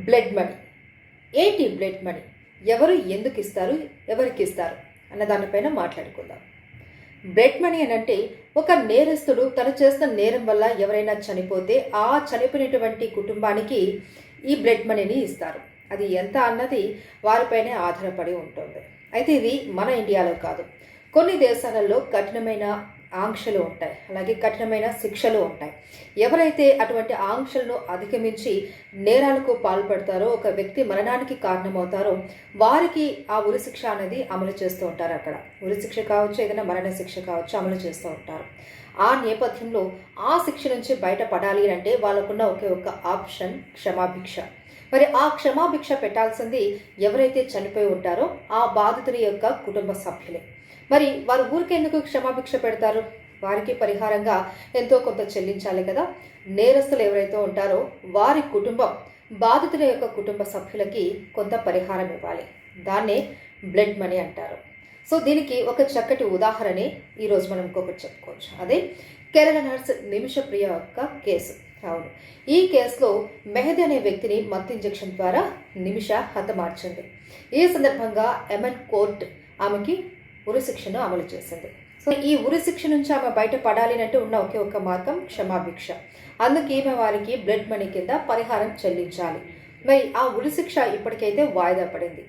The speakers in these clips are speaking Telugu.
Blood money. ఏంటి బ్లడ్ మనీ? ఎవరు ఎందుకు ఇస్తారు, ఎవరికి ఇస్తారు అన్న దానిపైన మాట్లాడుకుందాం. బ్లడ్ మనీ అని అంటే ఒక నేరస్తుడు తను చేస్తున్న నేరం వల్ల ఎవరైనా చనిపోతే ఆ చనిపోయినటువంటి కుటుంబానికి ఈ బ్లడ్ మనీని ఇస్తారు. అది ఎంత అన్నది వారిపైనే ఆధారపడి ఉంటుంది. అయితే ఇది మన ఇండియాలో కాదు, కొన్ని దేశాలలో కఠినమైన ఆంక్షలు ఉంటాయి, అలాగే కఠినమైన శిక్షలు ఉంటాయి. ఎవరైతే అటువంటి ఆంక్షలను అధిగమించి నేరాలకు పాల్పడతారో, ఒక వ్యక్తి మరణానికి కారణమవుతారో వారికి ఆ ఉరిశిక్ష అనేది అమలు చేస్తూ ఉంటారు. అక్కడ ఉరిశిక్ష కావచ్చు, ఏదైనా మరణ శిక్ష కావచ్చు, అమలు చేస్తూ ఉంటారు. ఆ నేపథ్యంలో ఆ శిక్ష నుంచి బయటపడాలి అంటే వాళ్ళకున్న ఒకే ఒక ఆప్షన్ క్షమాభిక్ష. మరి ఆ క్షమాభిక్ష పెట్టాల్సింది ఎవరైతే చనిపోయి ఉంటారో ఆ బాధితుడి యొక్క కుటుంబ సభ్యులే. మరి వారు ఊరికెందుకు క్షమాభిక్ష పెడతారు? వారికి పరిహారంగా ఎంతో కొంత చెల్లించాలి కదా. నేరస్తులు ఎవరైతే ఉంటారో వారి కుటుంబం, బాధితుల యొక్క కుటుంబ సభ్యులకి కొంత పరిహారం ఇవ్వాలి. దాన్నే బ్లడ్ మనీ అంటారు. సో దీనికి ఒక చక్కటి ఉదాహరణే ఈరోజు మనం ఇంకొకటి చెప్పుకోవచ్చు. అదే కేరళ నర్స్ నిమిషప్రియ యొక్క కేసు. అవును, ఈ కేసులో మెహదీ అనే వ్యక్తిని మత్తు ఇంజెక్షన్ ద్వారా నిమిష హతమార్చింది. ఈ సందర్భంగా ఎమన్ కోర్ట్ ఆమెకి ఉరిశిక్షను అమలు చేసింది. సో ఈ ఉరిశిక్ష నుంచి ఆమె బయటపడాలి అంటే ఉన్న ఒకే ఒక మార్గం క్షమాభిక్ష. అందుకే ఈమె వారికి బ్లడ్ మనీ కింద పరిహారం చెల్లించాలి. మరి ఆ ఉరిశిక్ష ఇప్పటికైతే వాయిదా పడింది.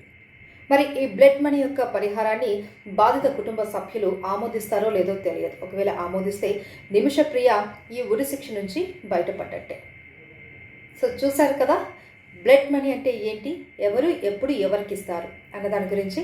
మరి ఈ బ్లడ్ మనీ యొక్క పరిహారాన్ని బాధిత కుటుంబ సభ్యులు ఆమోదిస్తారో లేదో తెలియదు. ఒకవేళ ఆమోదిస్తే నిమిషప్రియ ఈ ఉరిశిక్ష నుంచి బయటపడ్డట్టే. సో చూశారు కదా, బ్లడ్ మనీ అంటే ఏంటి, ఎవరు ఎప్పుడు ఎవరికి ఇస్తారు అన్న దాని గురించి.